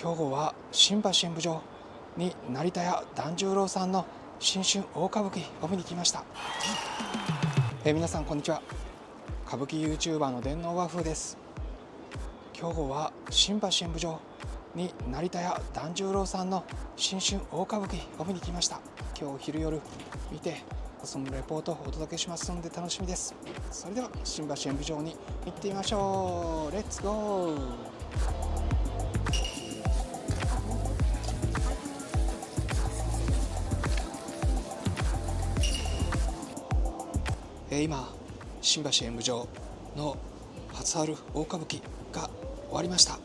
兵庫は新橋演舞場に成田屋團十郎さんの新春大歌舞伎を見に来ました。皆さんこんにちは。歌舞伎 YouTuber の電脳和風です。兵庫は新橋演舞場に成田屋團十郎さんの新春大歌舞伎を見に来ました。今日昼夜見てそのレポートをお届けしますので楽しみです。それでは新橋演舞場に行ってみましょう。レッツゴー。今新橋演舞場の初春大歌舞伎が終わりました。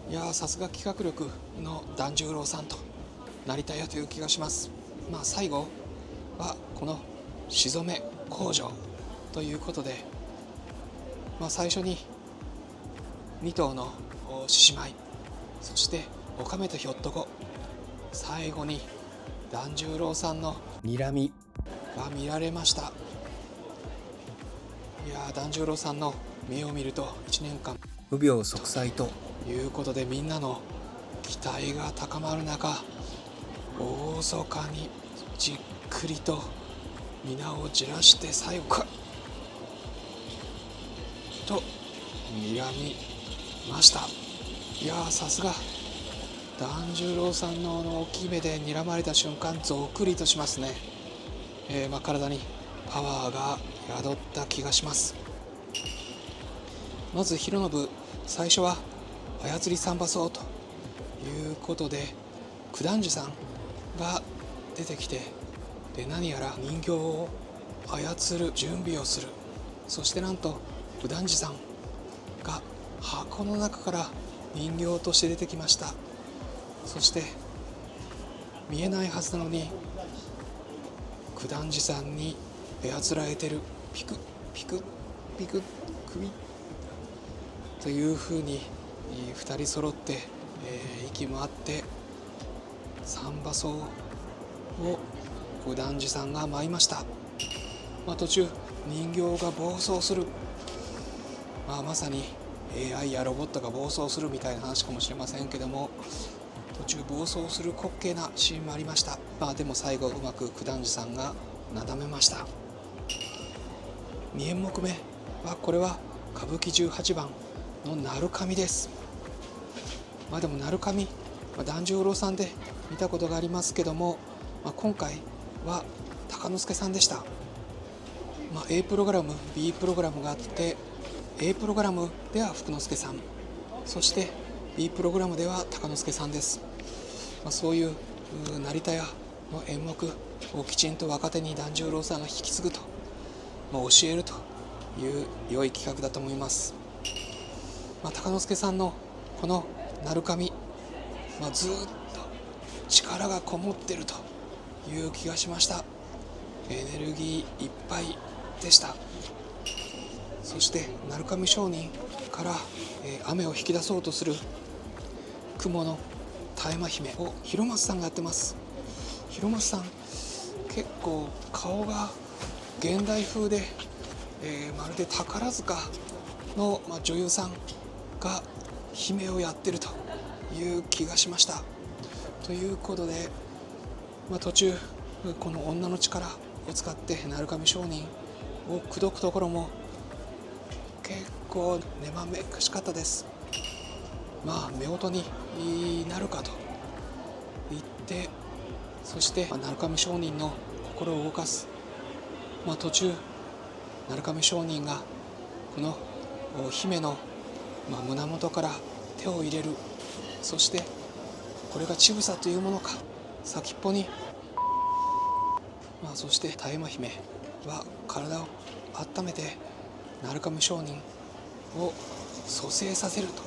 いやさすが企画力の團十郎さんと成田屋という気がします。最後はこのしぞめ口上ということで、最初に2頭の獅子舞、そしておかめとひょっとこ、最後に團十郎さんの睨みが見られました。いや團十郎さんの目を見ると1年間無病息災ということで、みんなの期待が高まる中、厳かにじっくりと皆をじらして最後かと睨みました。いやさすが團十郎さんの大きい目で睨まれた瞬間ゾクリとしますね。体にパワーが宿った気がします。まず弘信、最初は操り三馬荘ということで九段寺さんが出てきて、何やら人形を操る準備をする。そしてなんと九段寺さんが箱の中から人形として出てきました。そして見えないはずなのに九段寺さんに操られてる、ピクピクピク首というふうに2人揃って、息もあって三馬荘を九段寺さんが舞いました。途中人形が暴走する、まさに AI やロボットが暴走するみたいな話かもしれませんけども、途中暴走する滑稽なシーンもありました。でも最後うまく九段寺さんがなだめました。2演目目はこれは歌舞伎18番の鳴神です。でも鳴神、團十郎さんで見たことがありますけども、今回は鷹之資さんでした。A プログラム B プログラムがあって、 A プログラムでは福之助さん、そして B プログラムでは鷹之資さんです。そういう成田屋の演目をきちんと若手に團十郎さんが引き継ぐと、教えるという良い企画だと思います。鷹之資さんのこの鳴神、ずっと力がこもってるという気がしました。エネルギーいっぱいでした。そして鳴神上人から、雨を引き出そうとする雲の絶え間姫を広松さんがやってます。広松さん結構顔が現代風で、まるで宝塚の、女優さんが姫をやってるという気がしました。ということで、途中この女の力を使って鳴神上人を口説くところも結構ねまめかしかったです。夫婦になるかと言って、そして鳴神上人の心を動かす、途中鳴神上人がこの姫の胸元から手を入れる。そしてこれが乳房というものか、先っぽに、そして絶え間姫は体を温めて鳴神上人を蘇生させると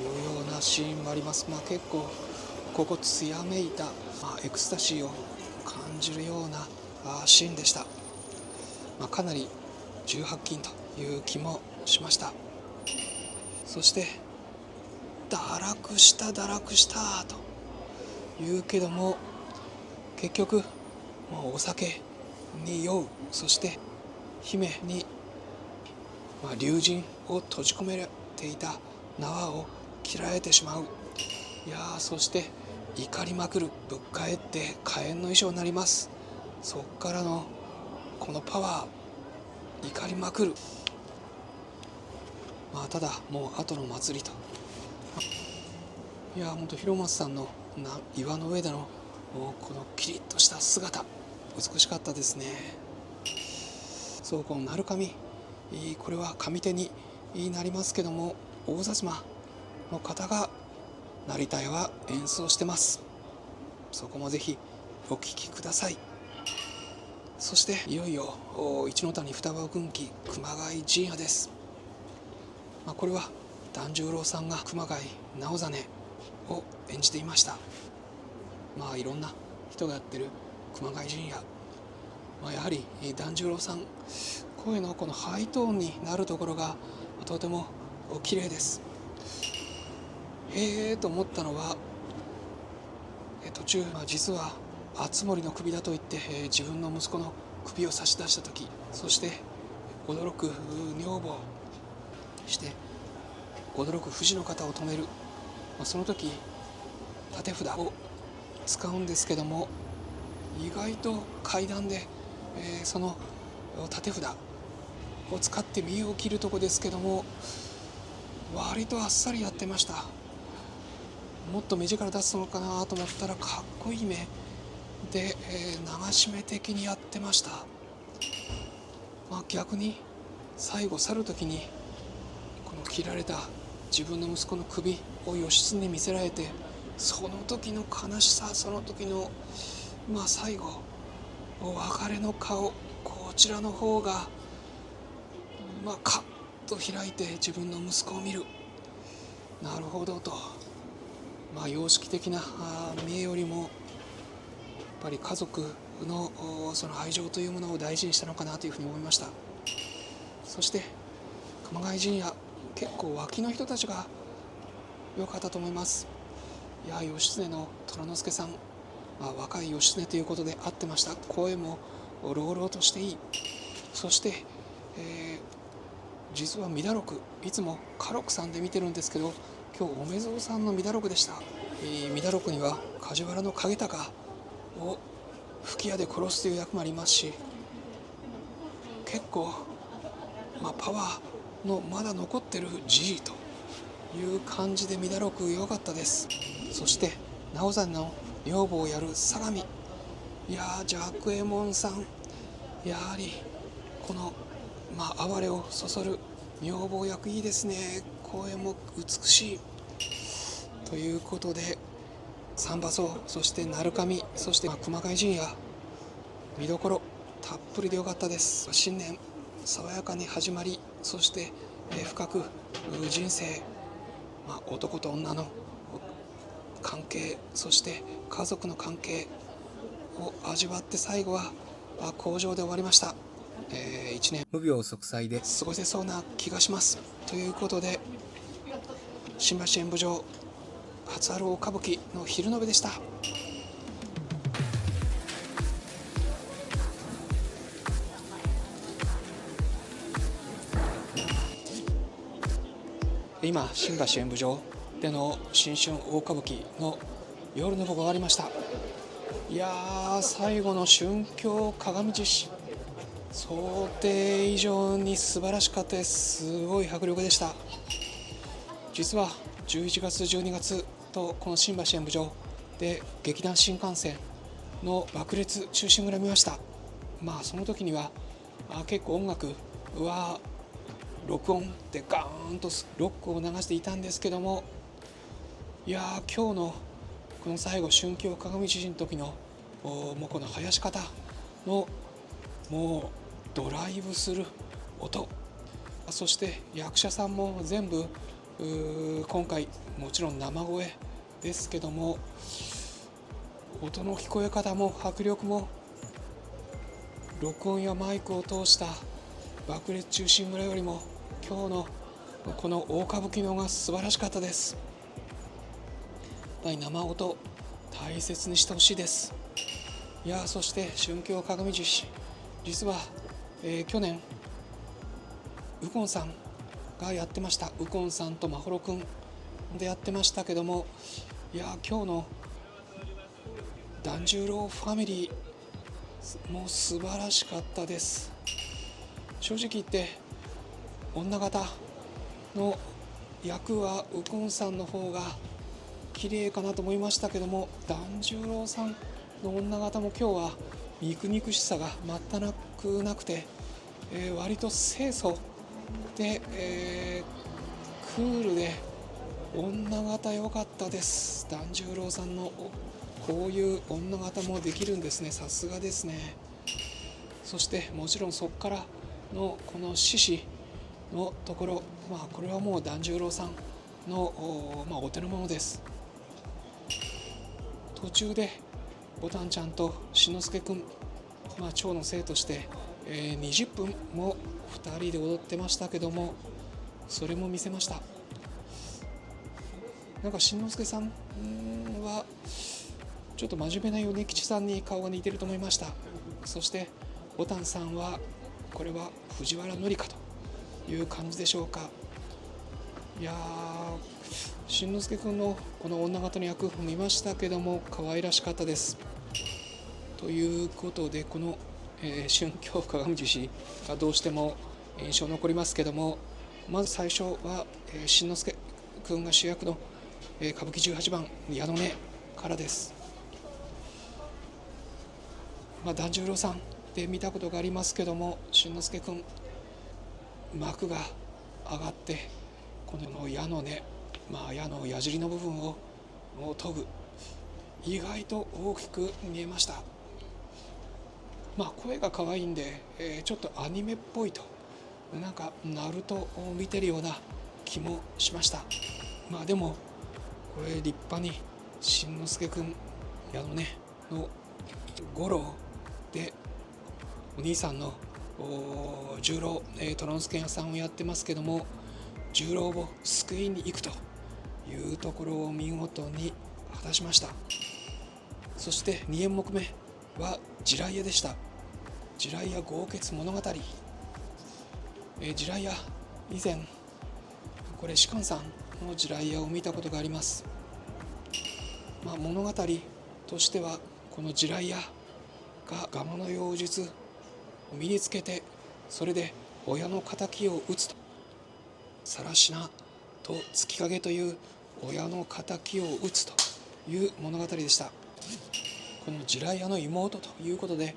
いうようなシーンもあります。結構ここ艶めいた、エクスタシーを感じるようなシーンでした。かなり18禁という気もしました。そして堕落したと言うけども、結局お酒に酔う、そして姫に、竜神を閉じ込めていた縄を切切られてしまう。いやー、そして怒りまくる。ぶっ返って火炎の衣装になります。そっからのこのパワー、怒りまくる。ただもう後の祭りと。いやー、ほんと広松さんの岩の上でのこのキリッとした姿、美しかったですね。そう、この鳴神、これは上手になりますけども、大薩摩の方が成田屋は演奏してます。そこもぜひお聴きください。そしていよいよ一ノ谷双葉軍記熊谷陣屋です。これは團十郎さんが熊谷直実を演じていました。いろんな人がやってる熊谷陣屋、やはり團十郎さん、声のこのハイトーンになるところがとても綺麗です。へえと思ったのは、途中、実は敦盛の首だと言って、自分の息子の首を差し出した時、そして驚く女房して驚く富士の方を止める、その時立て札を使うんですけども、意外と階段で、その立て札を使って身を切るとこですけども、割とあっさりやってました。もっと目力出すのかなと思ったら、かっこいい目で、流し目的にやってました。逆に最後去る時にこの切られた自分の息子の首を義経に見せられて、その時の悲しさ、その時の最後お別れの顔、こちらの方がカッと開いて自分の息子を見る。なるほどと。様式的な見栄よりもやっぱり家族のその愛情というものを大事にしたのかなというふうに思いました。そして熊谷陣屋、結構脇の人たちが良かったと思います。いや、義経の虎之助さん、若い義経ということで合ってました。声も朗々としていい。そして、実は御陀録、いつも家禄さんで見てるんですけど、今日おめぞうさんの御陀録でした。御陀録には梶原景隆を吹き矢で殺すという役もありますし、結構、パワーのまだ残ってる G という感じで御陀録良かったです。そして直実の女房をやる相模、いやー、ジャック・エモンさん、やはりこの哀れをそそる女房役いいですね。声も美しいということで、三番荘、そして鳴神、そして熊谷陣屋、見どころたっぷりでよかったです。新年爽やかに始まり、そして深く人生、男と女の関係、そして家族の関係を味わって、最後は好情で終わりました。1年無病息災で過ごせそうな気がします。ということで、新橋演舞場初春大歌舞伎の昼の部でした。今、新橋演舞場での新春大歌舞伎の夜の部が終わりました。いやー、最後の春京鏡獅子、想定以上に素晴らしかったです。すごい迫力でした。実は11月12月とこの新橋演舞場で劇団新幹線の爆裂忠臣蔵見ました。その時には結構音楽は録音でガーンとロックを流していたんですけども、いやー、今日のこの最後春京鏡獅子の時のもうこの囃子方のもうドライブする音、そして役者さんも全部今回もちろん生声ですけども、音の聞こえ方も迫力も録音やマイクを通した爆裂忠臣蔵よりも今日のこの大歌舞伎の方が素晴らしかったです。やっぱり生音大切にしてほしいです。いや、そして春京鏡獅子、実は、去年右近さんがやってました。右近さんと眞秀くんでやってましたけども、いや今日の團十郎ファミリーもう素晴らしかったです。正直言って女方の役は右近さんの方が綺麗かなと思いましたけども、團十郎さんの女方も今日は肉々しさが全くなくて、割と清楚で、クールで女方良かったです。團十郎さんのこういう女方もできるんですね。さすがですね。そしてもちろんそこからのこの獅子のところ、これはもう團十郎さんの お手の物です。途中でぼたんちゃんとしんのすけくん、長の生として、20分も2人で踊ってましたけども、それも見せました。なんかしんのすけさんはちょっと真面目な米吉さんに顔が似てると思いました。そしてぼたんさんはこれは藤原紀香という感じでしょうか。いやしんのすけくんのこの女方の役見ましたけども、可愛らしかったです。ということでこの、春京鏡獅子がどうしても印象残りますけども、まず最初は、しんのすけくんが主役の、歌舞伎18番矢の音からです。團十郎さんで見たことがありますけども、しんのすけくん幕が上がってこの矢の音、矢の矢尻の部分を研ぐ、意外と大きく見えました。声が可愛いんで、ちょっとアニメっぽいと、なんかナルトを見てるような気もしました。でもこれ立派にしんのすけくん矢の音の五郎で、お兄さんの十郎虎之助屋さんをやってますけども、十郎を救いに行くというところを見事に果たしました。そして2演目目は地雷屋でした。地雷屋豪傑物語、地雷屋以前これ芝さんの地雷屋を見たことがあります。物語としてはこの地雷屋がガマの妖術を身につけて、それで親の敵を討つと、更科と月影という親の敵を討つという物語でした。この地雷屋の妹ということで、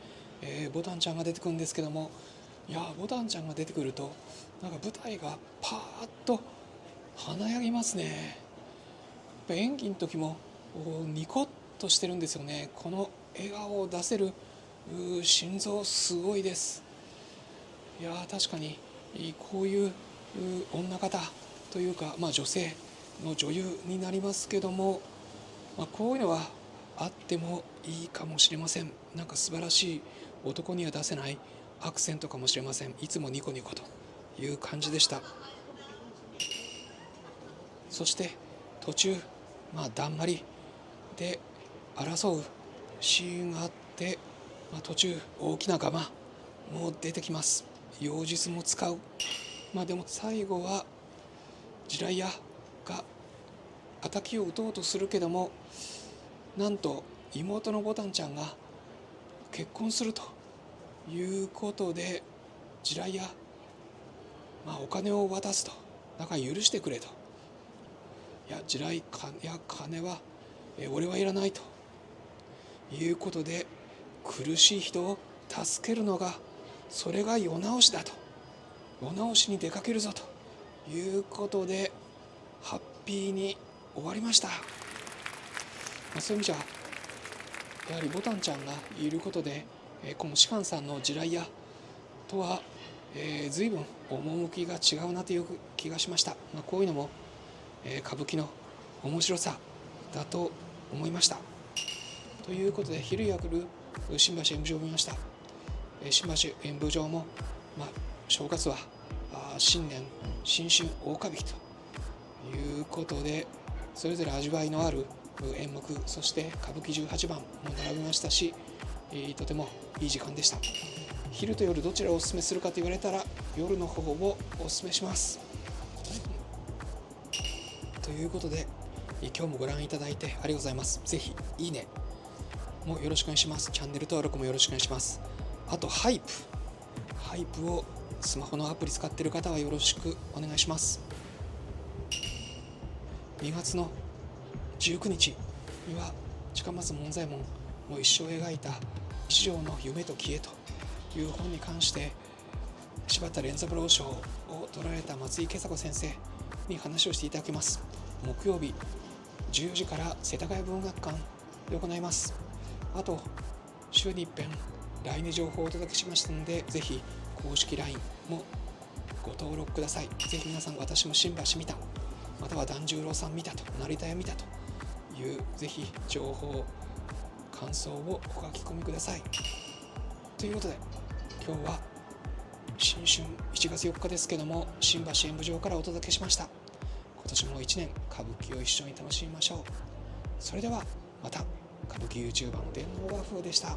ぼたんちゃんが出てくるんですけども、ぼたんちゃんが出てくるとなんか舞台がパーッと華やぎますね。演技の時もニコッとしてるんですよね。この笑顔を出せる心臓すごいです。確かにこういう女方というか、女性の女優になりますけども、こういうのはあってもいいかもしれません。なんか素晴らしい男には出せないアクセントかもしれません。いつもニコニコという感じでした。そして途中、だんまりで争うシーンがあって、途中大きなガマも出てきます。妖術も使う。でも最後は地雷屋が敵を撃とうとするけども、なんと妹のぼたんちゃんが結婚するということで、地雷屋、お金を渡すと、だから許してくれと、地雷や金は俺はいらないということで、苦しい人を助けるのがそれが世直しだと、世直しに出かけるぞということでハッピーに終わりました。そういう意味じゃやはりぼたんちゃんがいることで、この芝さんの地雷屋とは、随分趣が違うなという気がしました。こういうのも、歌舞伎の面白さだと思いました。ということで昼夜る新橋演舞場を見ました。新橋演舞場も、正月は新年新春大歌舞伎ということで、それぞれ味わいのある演目、そして歌舞伎18番も並びましたし、とてもいい時間でした。昼と夜どちらをおすすめするかと言われたら夜の方をおすすめします。ということで、今日もご覧いただいてありがとうございます。ぜひいいねもよろしくお願いします。チャンネル登録もよろしくお願いします。あとハイプをスマホのアプリ使っている方はよろしくお願いします。2月の19日には近松門左衛門の一生を描いた一条の夢と消えという本に関して柴田連三郎賞を取られた松井恵子先生に話をしていただきます。木曜日14時から世田谷文学館で行います。あと週に一遍 LINE で情報をお届けしましたので、ぜひ公式 LINE もご登録ください。ぜひ皆さん、私も新橋見た、または團十郎さん見たと、成田屋見たというぜひ情報感想をお書き込みください。ということで、今日は新春1月4日ですけども、新橋演舞場からお届けしました。今年も1年歌舞伎を一緒に楽しみましょう。それではまた。歌舞伎 YouTuber の電脳和風でした。